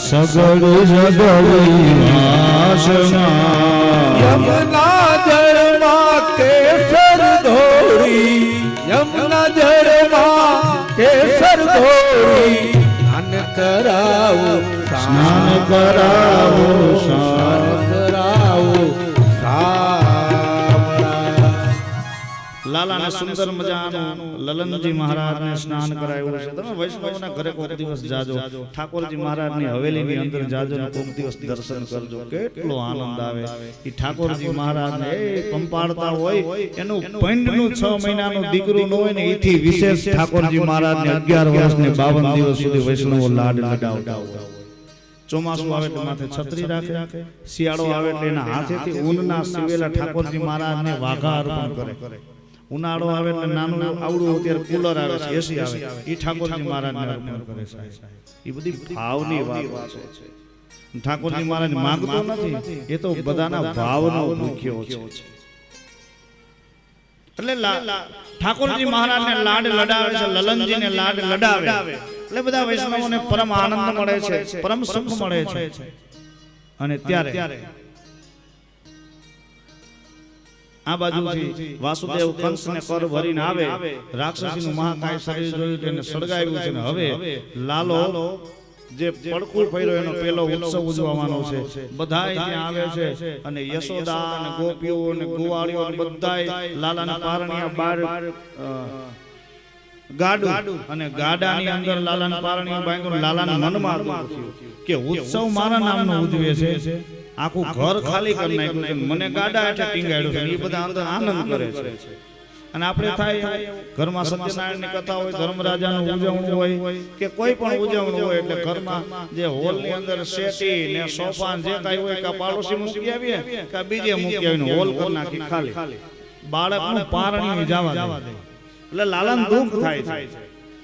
સગડી સગડી વાસના યમુના જળમાં કેસર ધોળી યમુના જળમાં કેસર ધોળી સ્નાન કરાવો સ્નાન કરાવો સ્નાન કરાવો લાલાને સુંદર મજાનું લલનજી મહારાજને સ્નાન કરાવ્યું છે. તમે વૈષ્ણવના ઘરે કોઈક દિવસ જાજો, ઠાકોરજી મહારાજની હવેલીની અંદર જાજો ને કોઈક દિવસ દર્શન કરજો. કેટલો આનંદ આવે. એ ઠાકોરજી મહારાજને પંપાળતા હોય એનું પંડનું 6 મહિનાનું દીકરું ન હોય ને એથી વિશેષ ઠાકોરજી મહારાજને 11 વર્ષને 52 દિવસ સુધી વૈષ્ણવો લાડ લડાવતા હોય. ચોમાસું આવે એટલે માથે છત્રી રાખે, શિયાળો આવે એટલે એના હાથેથી ઊનના સીવેલા ઠાકોરજી મહારાજને વાઘા અર્પણ કરે. ઉનાળો આવે એટલે નાનું આવડું અત્યારે કુલર આવે છે, એસી આવે, એ ઠાકોરજી મહારાજને અર્પણ કરે છે. એ બધી ભાવની વાત છે. ઠાકોરજી મહારાજ માંગતો નથી, એ તો બધાના ભાવનો મુખ્યો છે. એટલે ઠાકોરજી મહારાજને લાડ લડાવે છે, લલનજીને લાડ લડાવે એટલે બધા વૈષ્ણવોને પરમ આનંદ મળે છે, પરમ સુખ મળે છે. અને ત્યારે આ બાજુથી વાસુદેવ કંસને કર ભરીને આવે, રાક્ષસીનું મહાકાય શરીર જોયું તેને સળગાવ્યું છે. ને હવે લાલો જે પડકું ફર્યો એનો પેલો ઉત્સવ ઉજવવાનો છે. બધાય ત્યાં આવે છે અને યશોદા અને ગોપીઓ અને ગોવાળીઓ બધાય લાલાના પારણિયા બાર ગાડું અને ગાડાની અંદર લાલાના પારણિયા બાંધ્યું. લાલાના મનમાં થયું કે ઉત્સવ મારા નામનો ઉજવે છે, આખું ઘર ખાલી કરી નાખ્યું, મને ગાડા હેઠે ટીંગાડ્યું છે. એ બધા અંદર આનંદ કરે છે. અને આપણે થાય ઘરમાં સત્યનારાયણની કથા હોય, ધર્મરાજાનું ઉજવણું હોય કે કોઈ પણ ઉજવણું હોય એટલે ઘરમાં જે હોલની અંદર શેટી ને સોફા જે કાંઈ હોય કે પાડોશી મૂકી આવીએ કે બીજે મૂકી આવીને હોલ કરી નાખી ખાલી. બાળકનું પારણિયું જવા દે એટલે લાલાને દુઃખ થાય છે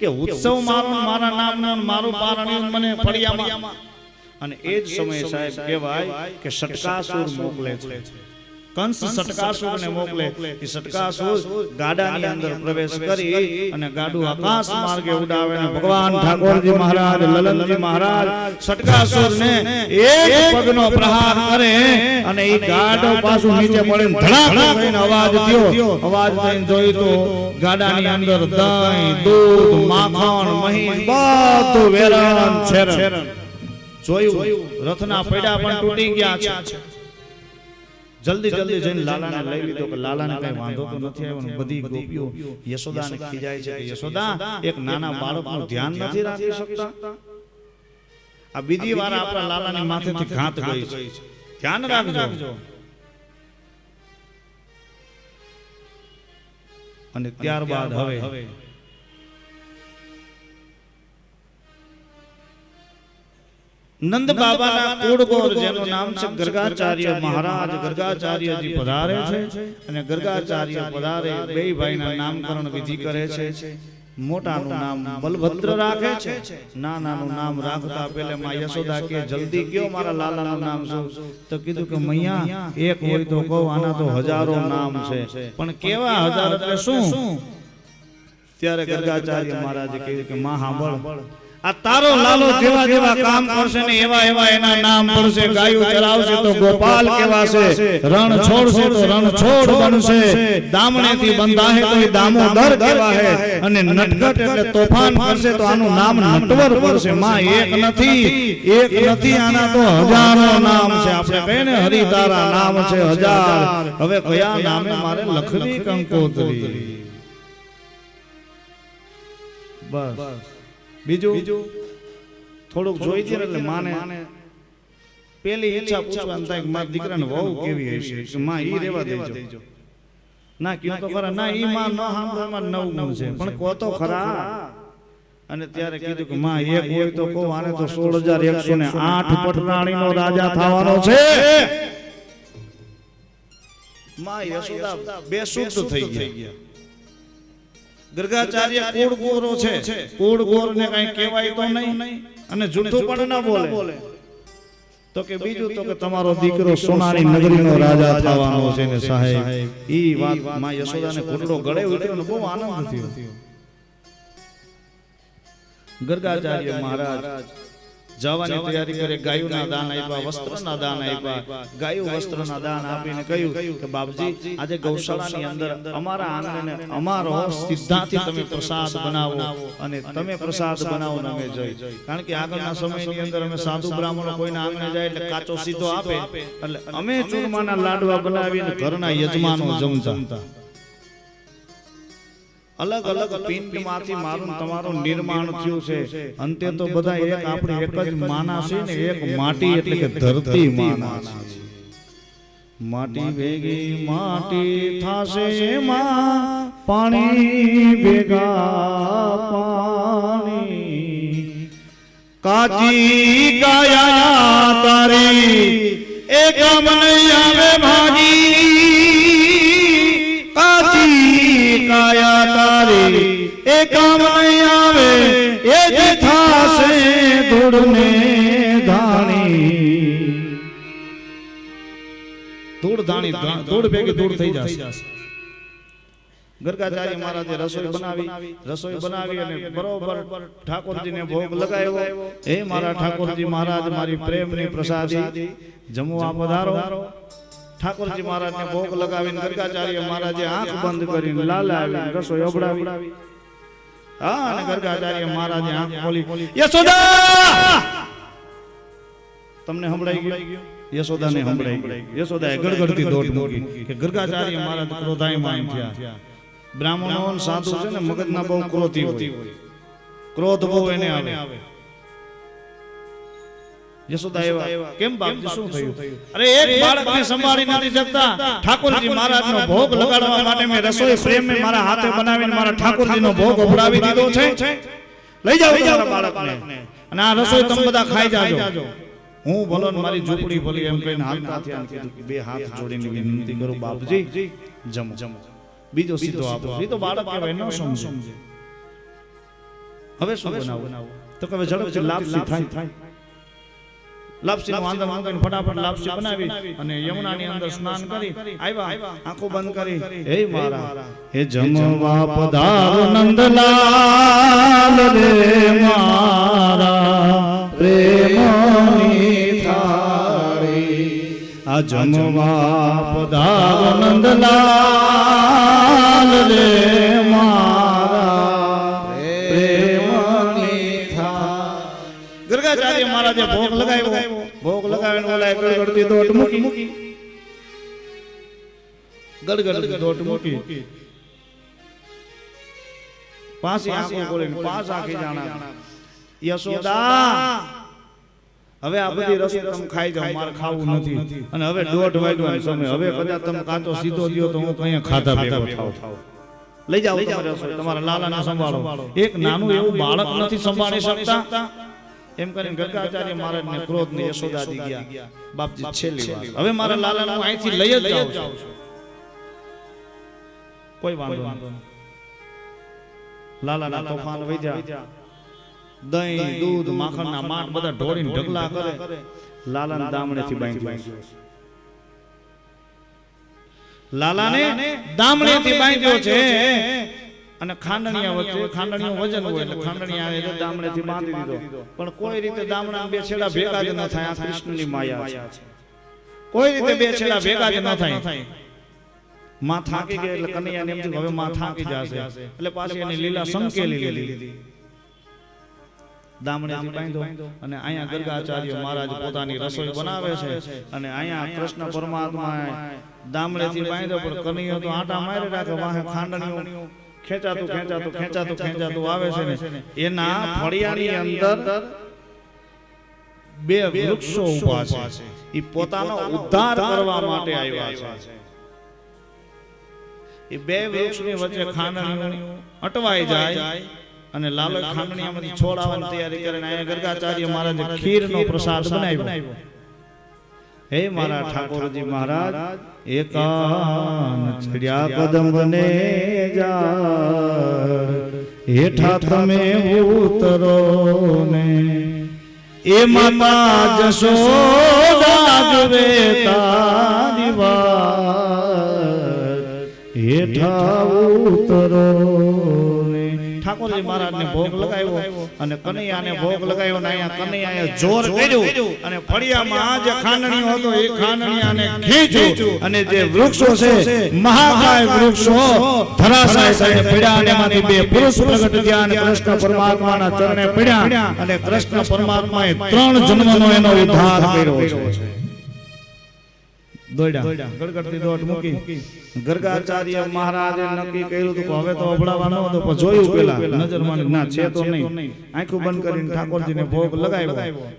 કે ઉત્સવ મારો, મારા નામનો, મારું પારણિયું મને ફળિયામાં. અને એ જ સમયે સાહેબ કહેવાય કે સટકાસુર મોકલે છે. કંસ સટકાસુરને મોકલે. એ સટકાસુર ગાડાની અંદર પ્રવેશ કરી અને ગાડું આકાશ માર્ગે ઉડાવે ને ભગવાન ઠાકોરજી મહારાજ, લલનજી મહારાજ સટકાસુરને એક પગનો પ્રહાર કરે અને એ ગાડો પાછું નીચે પડે, ધડાક થઈને અવાજ થયો. અવાજ થઈને જોયું તો ગાડાની અંદર દહીં, દૂધ, માખણ, મહીં બધું વેરણ છેરણ. જોયું રથના પૈડા પણ તૂટી ગયા છે. જલ્દી જઈને લાલાને લઈ લીધો કે લાલાને કઈ વાંધો તો નથી આવ્યો. બધી ગોપીઓ યશોદાને ખીજાય છે કે યશોદા એક નાના બાળકનું ધ્યાન નથી રાખી શકતા. આ બીજી વાર આપણા લાલાની માથેથી ઘાત ગઈ છે, ધ્યાન રાખજો. અને ત્યારબાદ હવે નંદ બાબાના કુળગોર જેનું નામ છે ગર્ગાચાર્ય મહારાજ, ગર્ગાચાર્યજી પધારે છે. અને ગર્ગાચાર્ય પધારે બે ભાઈના નામકરણ વિધિ કરે છે. મોટાનું નામ બલભદ્ર રાખે છે, નાનાનું નામ રાખતા પહેલા માં યશોદા કે જલ્દી કયો મારા લાલાનું નામ શું? તો કીધું કે મૈયા એક હોય તો કહો, આના તો હજારો નામ છે, પણ કેવા હજાર એટલે શું? ત્યારે ગર્ગાચાર્ય મહારાજે કહ્યું કે માં સાંભળ, આ તારો લાલો જેવા જેવા કામ કરશે ને એવા એવા એના નામ પડશે. ગાયું ચરાવશે તો ગોપાલ કહેવાશે, રણ છોડશે તો રણછોડ બનશે, દામણેથી બંધાહે તો દામોદર કહેવાશે, અને નટખટ એટલે તોફાન કરશે તો આનું નામ નટવર પડશે. માં એક નથી, આના તો હજારો નામ છે. આપણે કહીએ ને હરિ તારા નામ છે હજાર, હવે કયા નામે મારે લખવી કંકોત્રી? બસ બીજું થોડુંક જોઈ દે એટલે માને પેલી ઈચ્છા પૂછવાનું થાય કે મારા દીકરાને વહુ કેવી હશે, કે માં ઈ રેવા દેજો. ના કયો તો ખરા, ના ઈ માં ન સાંભળવામાં 9 ગુણ છે, પણ કહો તો ખરા. અને ત્યારે કીધું કે માં એક હોય તો કહો, આને તો 16,108 પટરાણીનો રાજા થવાનો છે. માં યશોદા બેસુધ થઈ ગયા. ગર્ગાચાર્ય કુળગોરો છે, કુળગોરને કઈ કહેવાય તો નહીં અને જૂઠું પણ ન બોલે. તો કે બીજું તો કે તમારો દીકરો સોનાની નગરીનો રાજા થવાનો છે ને સાહેબ. ઈ વાત માં યશોદાને ઘૂંટડો ગળે ઉતર્યો ને બહુ આનંદ થયો. ગર્ગાચાર્ય મહારાજ જવાની તૈયારી કરે, ગાયોના દાન આપ્યા, વસ્ત્રના દાન આપ્યા, ગાયો વસ્ત્રના દાન આપીને કહ્યું કે બાપજી આજે ગૌશાળાની અંદર અમારા આંગણે અમારો સિદ્ધાંતથી તમે પ્રસાદ બનાવો અને તમે પ્રસાદ બનાવો ને અમે જઈ. કારણ કે આગળના સમયની અંદર અમે સાધુ બ્રાહ્મણો કોઈના આંગણે જાય એટલે કાચો સીધો આપે એટલે અમે ચૂરમાના લાડવા બનાવીને ઘરના યજમાનો જમતા. અલગ અલગ પિંડમાંથી મારું તમારું નિર્માણ થયું છે. અંતે તો બધા એક આપણે એક જ માના છે ને, એક માટી એટલે કે ધરતી માના છે. માટી ભેગી માટી થાશે એમાં પાણી ભેગા પાણી. કાચી કાયા તારી એક મને આવે ભાગી, કાચી કાયા તારી એ કામ નહીં આવે એ જ થાશે ધૂળને ધાણી. ધૂળ ધાણી ધૂળ ભેગી ધૂળ થઈ જશે. ગરગાચાર્ય મહારાજે રસોઈ બનાવી અને બરોબર ઠાકોરજીને ભોગ લગાવ્યો. હે મારા ઠાકોરજી મહારાજ, મારી પ્રેમની પ્રસાદી જમવા પધારો. ઠાકોરજી મહારાજને ભોગ લગાવીને ગરગાચાર્ય મહારાજે આંખ બંધ કરીને લાલાવીને રસોઈ અબડાવી. હા, અને ગરગાચાર્ય મહારાજે આંખ ખોલી, યશોદા તમને સંભળાઈ ગયું? યશોદાને સંભળાઈ ગયું. યશોદાએ ગડગડતી દોટ મૂકી કે ગરગાચાર્ય મહારાજ ક્રોધાયમાન થયા. બ્રાહ્મણો સાધુ છે ને મગજના બહુ ક્રોધી હોય, ક્રોધ બહુ એને આવે. યશોદા એવા કેમ બાપજી શું થયું? અરે એક બાળકને સંભાળી નથી શકતા. ઠાકોરજી મહારાજનો ભોગ લગાડવા માટે મેં રસોઈ પ્રેમે મારા હાથે બનાવીને મારા ઠાકોરજીનો ભોગ ઉભરાવી દીધો છે. લઈ જાઓ તમારા બાળકને અને આ રસોઈ તમે બધા ખાઈ જાજો. હું ભલો ને મારી ઝૂંપડી ભલી એમ કહીને હાલતા થયા. કીધું બે હાથ જોડીને વિનંતી કરું બાપજી જમો. બીજો સીધો આપો. એ તો બાળક કહેવાય, ન સમજે. હવે શું બનાવું? તો કે ઝડપથી લાપસી થાય. લાપસી નું આંદણ મૂકીને ફટાફટ લાપસી બનાવી અને યમુનાની અંદર સ્નાન કરી આવ્યા. આંખો બંધ કરી, હે મારા હે જમવા પધારો નંદલાલ રે મારા પ્રેમની થાળી. આ જમવા પધારો નંદલાલ રે મારા પ્રેમની થાળી. ગરગાચાર્ય મહારાજે ભોગ લગાવ્યો. ભોગ લગાવીને ઓલાએ ગડગડતી દોટ મૂકી. ગડગડતી દોટ મૂકી. પાછી આંખો ખોલીને પાછા ખીજાણા. યશોદા હવે આ બધી રસોઈ તમે ખાઈ જાઓ, મારે ખાવું નથી. અને હવે 1:30 વાગ્યાનો સમય. હવે કદાચ તમે કાચો સીધો દ્યો તો હું કઈ ખાધા ભેગો થાવ. લઈ જાઓ તમારી રસોઈ, તમારા લાલાને સંભાળો. એક નાનું એવું બાળક નથી સંભાળી શકતા. એમ કરીને ગરગાચાર્ય મહારાજને ક્રોધ ને યશોદા દી ગયા. બાપજી છેલ્લી વાર હવે મારા લાલાને હું અહીંથી લઈ જ જાઉં છું. કોઈ વાંધો નહીં. લાલાના તોફાન વધ્યા. દહીં, દૂધ, માખણના માટ બધા ઢોળીને ઢગલા કરે. લાલાને દામણેથી બાંધ્યો. લાલાને દામણેથી બાંધ્યો છે. અને ખાંડણીયા વચ્ચે, ખાંડણીયું વજન હોય એટલે ખાંડણીયા દામણેથી બાંધી દીધો. પણ કોઈ રીતે દામણા બે છેડા ભેગા જ ન થાય. આ કૃષ્ણની માયા છે. કોઈ રીતે બે છેડા ભેગા જ ન થાય. માં થાકી ગઈ એટલે કનૈયાને એમ થયું હવે માં થાકી જશે એટલે પાછી એની લીલા સંકેલી લીધી. દામણેથી બાંધ્યો અને અહીંયા ગરગાચાર્ય મહારાજ પોતાની રસોઈ બનાવે છે. અને અહીંયા કૃષ્ણ પરમાત્મા દામણેથી બાંધ્યો પણ કનૈયો તો આટા મારી રાખે. વાહે ખાંડણીયું ખેંચાતું આવે છે ને એના ફળિયાની અંદર બે વૃક્ષો ઊભા છે. એ પોતાનો ઉદ્ધાર કરવા માટે આવ્યા છે. એ બે વૃક્ષની વચ્ચે ખાંડણીયું અટવાઈ જાય અને લાલો ખાંડણીયામાંથી છોડાવવાની તૈયારી કરીને અહીંયા ગરગાચાર્ય મહારાજે ખીરનો પ્રસાદ બનાવ્યો. હે મારા ઠાકોરજી મહારાજ એકાન ચડ્યા કદમને જા હેઠા તમે ઉતરો ને એ માતા જશોદા જુએ તારી વાત હેઠા ઉતરો ને. ઠાકોરજી મહારાજને ભોગ લગાવ્યો અને કનૈયાને ભોગ લગાવ્યો અને અહીંયા કનૈયાએ જોર કર્યું અને ફળિયામાં જે ખાંડણીઓ હતો એ ખાંડણીયાને ખીચ્યું અને જે વૃક્ષો છે મહાકાય વૃક્ષો ધરાશાય થઈને પડ્યા અને એમાંથી બે પુરુષ પ્રગટ થયા અને કૃષ્ણ પરમાત્માના ચરણે પડ્યા અને કૃષ્ણ પરમાત્માએ 3 જન્મનો એનો ઉદ્ધાર કર્યો છે. દોડ્યા ગડગડતી દોડ મૂકી ગર્ગાચાર્ય મહારાજે નક્કી કર્યું કે હવે તો અભડાવાનો હતો પણ જોયું પેલા નજરમાં ના છે તો નહીં આંખો બંધ કરીને ઠાકોરજીને ભોગ લગાવ્યો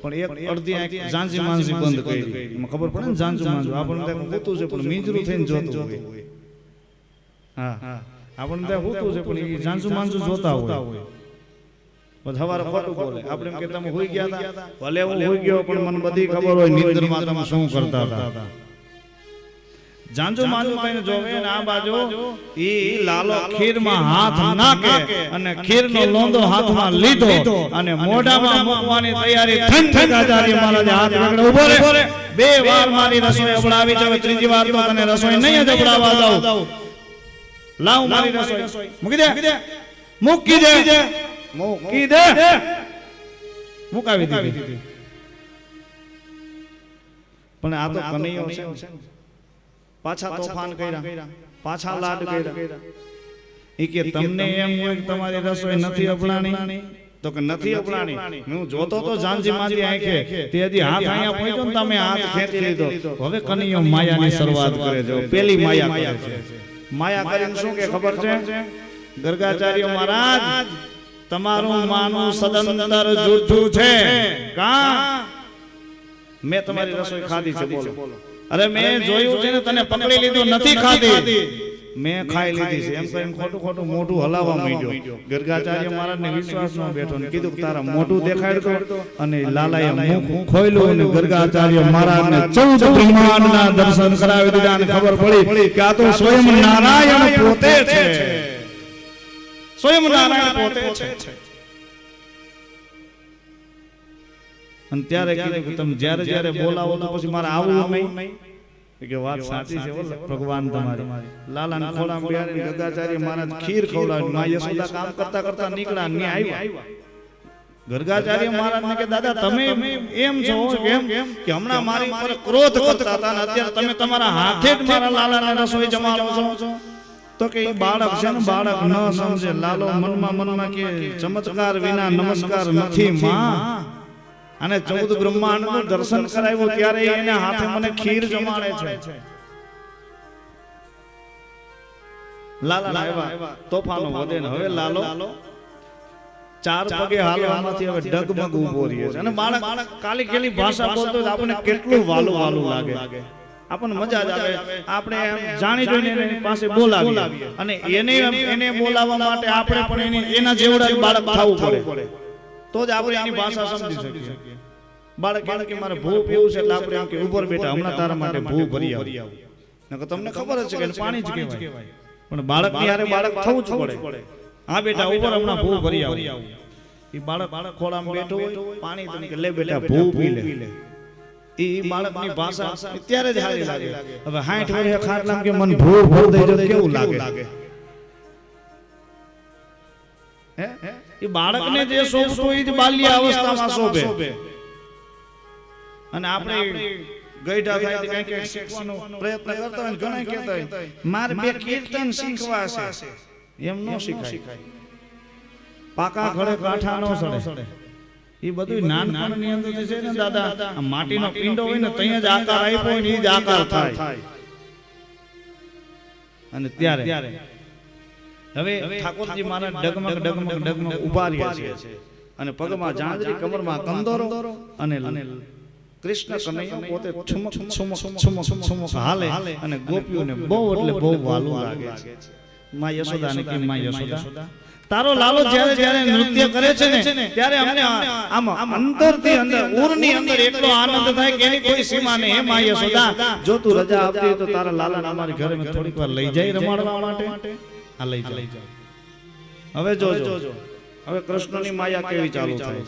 પણ એક અડધી આંખ ઝાંઝી માંઝી બંધ કરી એમાં ખબર પડે ને ઝાંઝું માંઝું આપણને ત્યાં હોતું છે પણ મીંજરું થઈને જોતું હોય. હા આપણને ત્યાં હોતું છે પણ એ ઝાંઝું માંઝું જોતા હોય સવારે ખોટું બોલે આપણે એમ કે તમે હોઈ ગયા હતા ભલે હું હોઈ ગયો પણ મને બધી ખબર હોય નિંદરમાં તમે શું કરતા હતા. જાંજુ માંજુ કઈને જોવે ને આ બાજુ ઈ લાલો ખીરમાં હાથ નાખે અને ખીરનો લોંદો હાથમાં લીધો અને મોઢામાં મૂકવાની તૈયારી આચાર્ય મહારાજે હાથ પકડે ઉભો રે 2 વાર મારી રસોઈ અબડાવી છે ત્રીજી વાર તો તને રસોઈ નહીં જ અબડાવવા દઉં. લાવ મારી રસોઈ મૂકી દે મુકાવી દીધી. પણ આ તો કનૈયો છે પાછા તોફાન કર્યા પાછા લાડ કર્યા. ઈ કે તમને એમ હોય કે તમારી રસોઈ નથી અપનાણી તો કે નથી અપનાણી હું જોતો તો ઝાંઝી માંઝી આંખે તે હજી હાથ અહીંયા પહોંચ્યો ને તમે હાથ ખેંચી લીધો. હવે કનૈયો માયાની શરૂઆત કરે છે. પેલી માયા કરે છે. માયા કરીને શું કે ખબર છે ગર્ગાચાર્ય મહારાજ તમારું માનું સદંતર જૂઠું છે. કા મેં તમારી રસોઈ ખાધી છે બોલો. અરે મેં જોયું છે ને તને પકડી લીધો નથી ખાધી મેં ખાઈ લીધી છે એમ કરીને ખોટું ખોટું મોઢું હલાવવા માંડ્યો. ગર્ગાચાર્ય મહારાજને વિશ્વાસ ન બેઠો ને કીધું કે તારા મોઢું દેખાડતો અને લાલાએ મુખ ખોલ્યું અને ગર્ગાચાર્ય મહારાજને 14 બ્રહ્માંડના દર્શન કરાવી દીધા અને ખબર પડી કે આ તો સ્વયં નારાયણ પોતે છે. સ્વયં નારાયણ પોતે છે. અને ત્યારે કીધું કે તમે જ્યારે જ્યારે બોલાવો તો પછી મારે આવવું નહીં. કે વાત સાચી છે ભગવાન તમારી. લાલાને ખોળામાં બેહાડીને ગર્ગાચાર્ય મહારાજ ખીર ખવડાવી માં યશોદા કામ કરતા કરતા નીકળ્યા ને આવ્યા. ગર્ગાચાર્ય મહારાજને કે દાદા તમે એમ છો કેમ કે હમણાં મારી પર ક્રોધ કરતા હતા અને અત્યારે તમે તમારા હાથે જ મારા લાલાને રસોઈ જમાડો છો. તો કે એ બાળક છે ને બાળક ન સમજે. લાલો મનમાં કે ચમત્કાર વિના નમસ્કાર નથી માં. અને 14 બ્રહ્માંડ નું દર્શન કરાવ્યું ત્યારે એના હાથે મને ખીર જમાડે છે. લાલા આવ્યા તોફાનો વધે ને હવે લાલો 4 પગે હાલવામાંથી હવે ડગમગ ઉભો રહ્યો છે. અને બાળક કાલી કેલી ભાષા બોલતો આપણને કેટલું વાલું લાગે. આપણને મજા જ આવે. આપણે જાણી જોઈને એની પાસે બોલાવીએ અને એને બોલાવવા માટે આપણે પણ એના જેવડા બાળક થવું પડે તો જ આપણે એની ભાષા સમજી શકીએ. બાળક એમ કે મારે ભૂ પીવું છે એટલે આપણે એમ કે ઉપર બેટા હમણાં તારા માટે ભૂ ભરી આવું. નકર તમને ખબર જ છે કે પાણી જ કહેવાય પણ બાળકની હારે બાળક થવું જ પડે. હા બેટા ઉપર હમણાં ભૂ ભરી આવું. એ બાળક ખોળામાં બેઠો હોય પાણી તમે કે લે બેટા ભૂ પી લે. એ બાળકની ભાષા અત્યારે જ સારી લાગે. હવે 60 વર્ષે ખાટલામાં કે મન ભૂ ભૂ થઈ જાય કેવું લાગે. એ બાળકને જે શોભતું એ જ બાલ્ય અવસ્થામાં શોભે. અને આપણે ગઈઢા થાય તો કંઈક શીખવાનો પ્રયત્ન કરતા હોય ઘણા કહેતા હોય મારે 2 કીર્તન શીખવા છે. એમ ન શીખાય. પાકા ઘડે કાંઠા ન સડે. એ બધું નાનપણની અંદર જે છે ને દાદા આ માટીનો પિંડો હોય ને ત્યાં જ આકાર આપ્યો હોય ને એ જ આકાર થાય. અને ત્યારે હવે ઠાકોરજી મહારાજ ડગમગ ઉભા રહ્યા છે અને પગમાં જાંજરી કમરમાં કંદોરો અને કૃષ્ણ કનૈયો પોતે છુમક હાલે અને ગોપીઓને બહુ એટલે બહુ વાલું લાગે છે. માં યશોદાને કે માં યશોદા તારો લાલો જ્યારે નૃત્ય કરે છે ને ત્યારે અમને આમ અંદરથી અંદર ઉરની અંદર એટલો આનંદ થાય કે એની કોઈ સીમા નહીં. હે માં યશોદા જો તું રજા આપતી તો તારા લાલાને અમારી ઘરે થોડીક વાર લઈ જાય રમાડવા માટે. આ લઈ જાઓ. હવે જોજો હવે કૃષ્ણની માયા કેવી ચાલુ થાય.